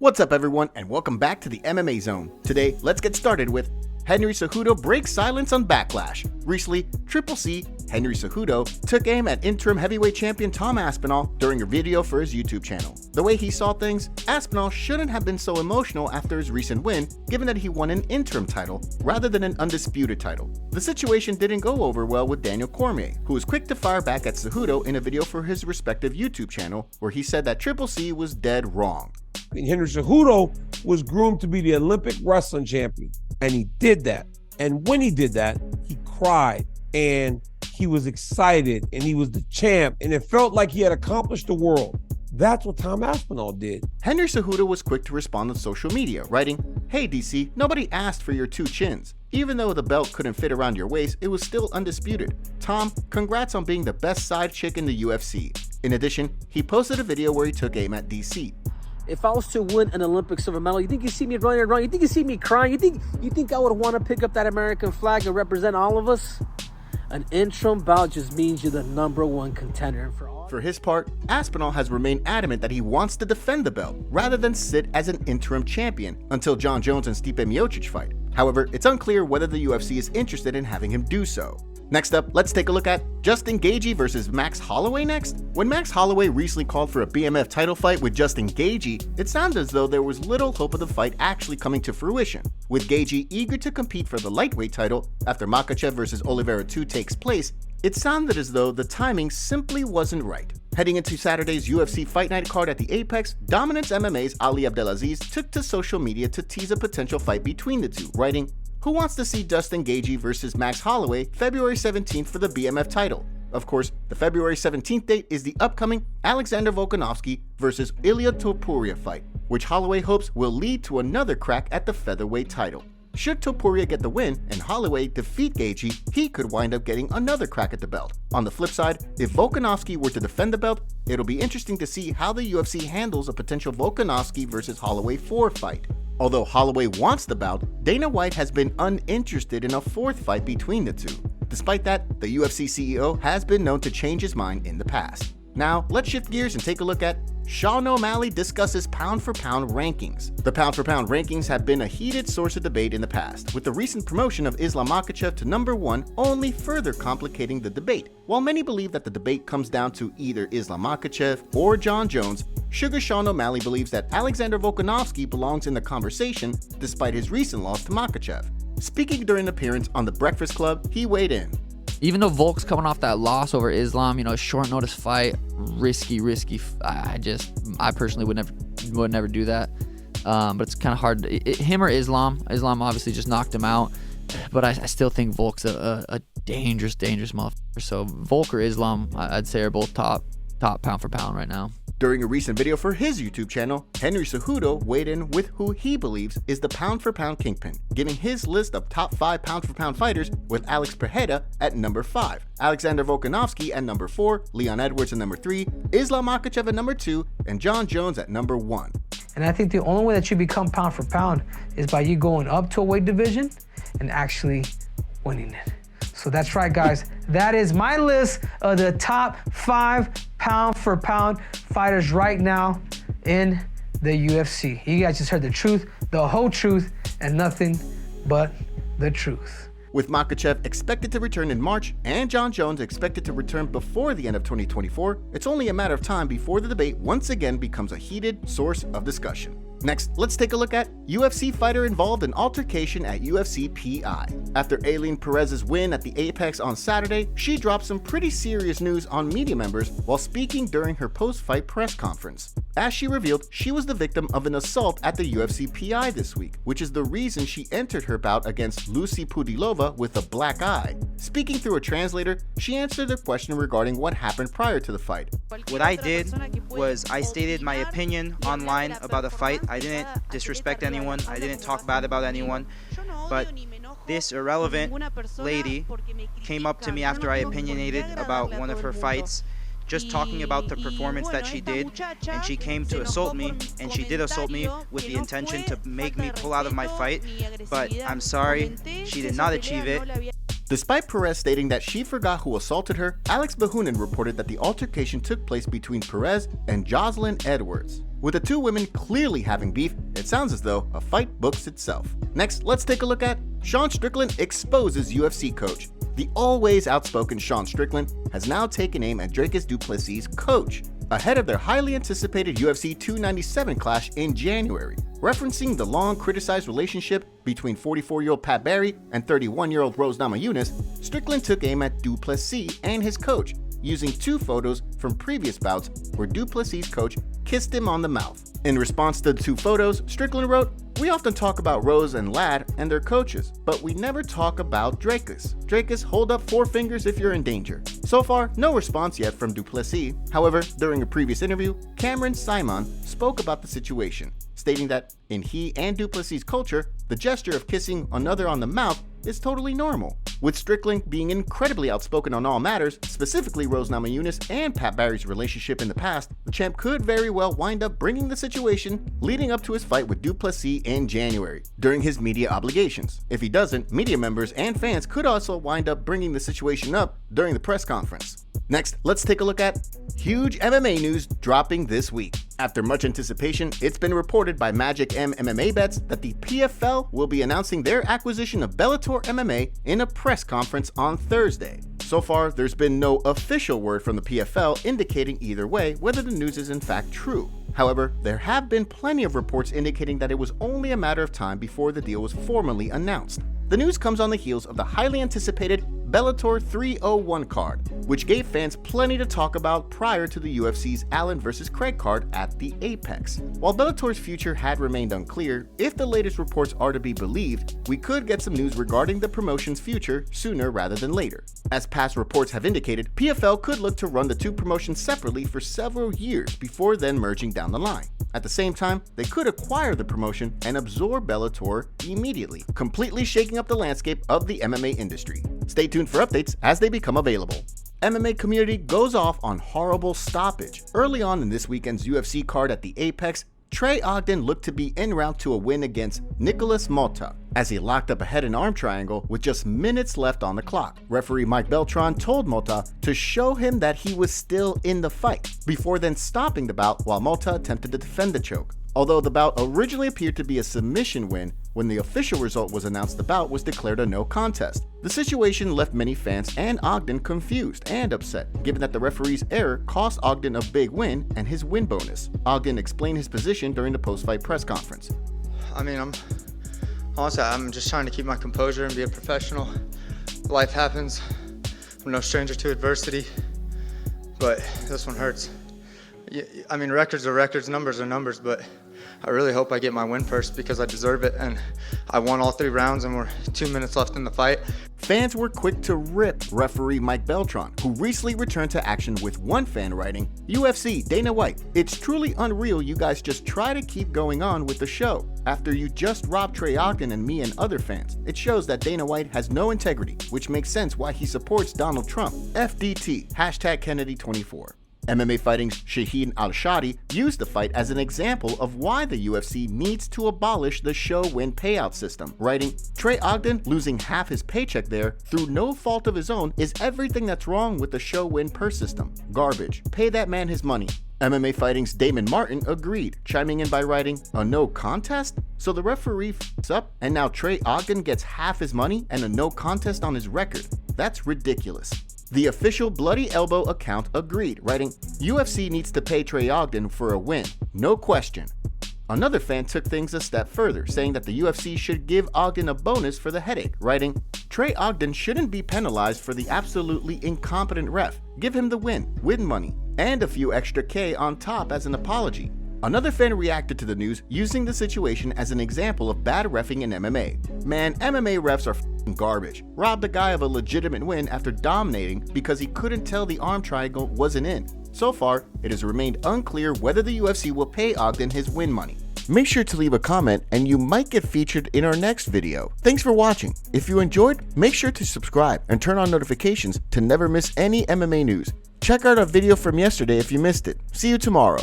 What's up everyone, and welcome back to the MMA Zone. Today, let's get started with Henry Cejudo breaks silence on Backlash. Recently, Triple C, Henry Cejudo, took aim at interim heavyweight champion Tom Aspinall during a video for his YouTube channel. The way he saw things, Aspinall shouldn't have been so emotional after his recent win, given that he won an interim title rather than an undisputed title. The situation didn't go over well with Daniel Cormier, who was quick to fire back at Cejudo in a video for his respective YouTube channel, where he said that Triple C was dead wrong. Henry Cejudo was groomed to be the Olympic wrestling champion, and he did that. And when he did that, he cried, and he was excited, and he was the champ, and it felt like he had accomplished the world. That's what Tom Aspinall did. Henry Cejudo was quick to respond on social media, writing, "Hey DC, nobody asked for your two chins. Even though the belt couldn't fit around your waist, it was still undisputed. Tom, congrats on being the best side chick in the UFC." In addition, he posted a video where he took aim at DC. If I was to win an Olympic silver medal, you think you see me running around? You think you see me crying? You think I would want to pick up that American flag and represent all of us? An interim bout just means you're the #1 contender for all. For his part, Aspinall has remained adamant that he wants to defend the belt rather than sit as an interim champion until Jon Jones and Stipe Miocic fight. However, it's unclear whether the UFC is interested in having him do so. Next up, let's take a look at Justin Gaethje versus Max Holloway next. When Max Holloway recently called for a BMF title fight with Justin Gaethje, it sounded as though there was little hope of the fight actually coming to fruition. With Gaethje eager to compete for the lightweight title after Makhachev versus Oliveira 2 takes place, it sounded as though the timing simply wasn't right. Heading into Saturday's UFC Fight Night card at the Apex, Dominance MMA's Ali Abdelaziz took to social media to tease a potential fight between the two, writing, "Who wants to see Justin Gaethje versus Max Holloway February 17th for the BMF title?" Of course, the February 17th date is the upcoming Alexander Volkanovski versus Ilia Topuria fight, which Holloway hopes will lead to another crack at the featherweight title. Should Topuria get the win and Holloway defeat Gaethje, he could wind up getting another crack at the belt. On the flip side, if Volkanovski were to defend the belt, it'll be interesting to see how the UFC handles a potential Volkanovski versus Holloway 4 fight. Although Holloway wants the bout, Dana White has been uninterested in a fourth fight between the two. Despite that, the UFC CEO has been known to change his mind in the past. Now, let's shift gears and take a look at Sean O'Malley discusses pound-for-pound rankings. The pound-for-pound rankings have been a heated source of debate in the past, with the recent promotion of Islam Makhachev to #1 only further complicating the debate. While many believe that the debate comes down to either Islam Makhachev or Jon Jones, Sugar Sean O'Malley believes that Alexander Volkanovski belongs in the conversation despite his recent loss to Makhachev. Speaking during an appearance on The Breakfast Club, he weighed in. Even though Volk's coming off that loss over Islam, short notice fight, risky. I personally would never do that. But it's kind of hard. Him or Islam. Islam obviously just knocked him out. But I still think Volk's a dangerous motherfucker. So Volk or Islam, I'd say are both top pound for pound right now. During a recent video for his YouTube channel, Henry Cejudo weighed in with who he believes is the pound-for-pound kingpin, giving his list of top 5 pound-for-pound fighters with Alex Pereira at #5, Alexander Volkanovski at #4, Leon Edwards at #3, Islam Makhachev at #2, and Jon Jones at #1. And I think the only way that you become pound for pound is by you going up to a weight division and actually winning it. So that's right, guys. That is my list of the top 5 pound-for-pound fighters right now in the UFC. You guys just heard the truth, the whole truth, and nothing but the truth. With Makhachev expected to return in March and Jon Jones expected to return before the end of 2024, it's only a matter of time before the debate once again becomes a heated source of discussion. Next, let's take a look at UFC fighter involved in altercation at UFC PI. After Ailin Perez's win at the Apex on Saturday, she dropped some pretty serious news on media members while speaking during her post-fight press conference. As she revealed, she was the victim of an assault at the UFC PI this week, which is the reason she entered her bout against Lucy Pudilova with a black eye. Speaking through a translator, she answered the question regarding what happened prior to the fight. What I did was I stated my opinion online about a fight. I didn't disrespect anyone. I didn't talk bad about anyone. But this irrelevant lady came up to me after I opinionated about one of her fights, just talking about the performance that she did, and she came to assault me, and she did assault me with the intention to make me pull out of my fight, but I'm sorry, she did not achieve it. Despite Perez stating that she forgot who assaulted her, Alex Bahunin reported that the altercation took place between Perez and Jocelyn Edwards. With the two women clearly having beef, it sounds as though a fight books itself. Next, let's take a look at Sean Strickland exposes UFC coach. The always outspoken Sean Strickland has now taken aim at Dricus du Plessis' coach, ahead of their highly anticipated UFC 297 clash in January. Referencing the long criticized relationship between 44-year-old Pat Barry and 31-year-old Rose Namajunas, Strickland took aim at du Plessis and his coach, using two photos from previous bouts where du Plessis' coach kissed him on the mouth. In response to the two photos, Strickland wrote, "We often talk about Rose and Ladd and their coaches, but we never talk about Dricus. Dricus, hold up 4 fingers if you're in danger." So far, no response yet from du Plessis. However, during a previous interview, Cameron Simon spoke about the situation, stating that in he and du Plessis' culture, the gesture of kissing another on the mouth is totally normal. With Strickland being incredibly outspoken on all matters, specifically Rose Namajunas and Pat Barry's relationship in the past, the champ could very well wind up bringing the situation leading up to his fight with du Plessis in January, during his media obligations. If he doesn't, media members and fans could also wind up bringing the situation up during the press conference. Next, let's take a look at huge MMA news dropping this week. After much anticipation, it's been reported by Magic M MMA Bets that the PFL will be announcing their acquisition of Bellator MMA in a press conference on Thursday. So far, there's been no official word from the PFL indicating either way whether the news is in fact true. However, there have been plenty of reports indicating that it was only a matter of time before the deal was formally announced. The news comes on the heels of the highly anticipated Bellator 301 card, which gave fans plenty to talk about prior to the UFC's Ailin vs. Craig card at the Apex. While Bellator's future had remained unclear, if the latest reports are to be believed, we could get some news regarding the promotion's future sooner rather than later. As past reports have indicated, PFL could look to run the two promotions separately for several years before then merging down the line. At the same time, they could acquire the promotion and absorb Bellator immediately, completely shaking up the landscape of the MMA industry. Stay tuned for updates as they become available. MMA community goes off on horrible stoppage. Early on in this weekend's UFC card at the Apex, Trey Ogden looked to be en route to a win against Nicholas Mota as he locked up a head and arm triangle with just minutes left on the clock. Referee Mike Beltran told Mota to show him that he was still in the fight, before then stopping the bout while Mota attempted to defend the choke. Although the bout originally appeared to be a submission win, when the official result was announced, the bout was declared a no contest. The situation left many fans and Ogden confused and upset, given that the referee's error cost Ogden a big win and his win bonus. Ogden explained his position during the post-fight press conference. I mean, I'm just trying to keep my composure and be a professional. Life happens. I'm no stranger to adversity, but this one hurts. I mean, records are records, numbers are numbers, but I really hope I get my win first because I deserve it, and I won all 3 rounds and we're 2 minutes left in the fight. Fans were quick to rip referee Mike Beltran, who recently returned to action with one fan writing, "UFC, Dana White, it's truly unreal you guys just try to keep going on with the show. After you just robbed Trey Ogden and me and other fans, it shows that Dana White has no integrity, which makes sense why he supports Donald Trump. FDT, #Kennedy24. MMA Fighting's Shaheen Al-Shadi used the fight as an example of why the UFC needs to abolish the show win payout system, writing, "Trey Ogden losing half his paycheck there through no fault of his own is everything that's wrong with the show win per system. Garbage. Pay that man his money." MMA Fighting's Damon Martin agreed, chiming in by writing, "A no contest? So the referee f***s up and now Trey Ogden gets half his money and a no contest on his record? That's ridiculous." The official Bloody Elbow account agreed, writing, "UFC needs to pay Trey Ogden for a win, no question." Another fan took things a step further, saying that the UFC should give Ogden a bonus for the headache, writing, "Trey Ogden shouldn't be penalized for the absolutely incompetent ref. Give him the win money, and a few extra K on top as an apology." Another fan reacted to the news using the situation as an example of bad reffing in MMA. "Man, MMA refs are f***ing garbage. Robbed a guy of a legitimate win after dominating because he couldn't tell the arm triangle wasn't in." So far, it has remained unclear whether the UFC will pay Ogden his win money. Make sure to leave a comment and you might get featured in our next video. Thanks for watching. If you enjoyed, make sure to subscribe and turn on notifications to never miss any MMA news. Check out our video from yesterday if you missed it. See you tomorrow.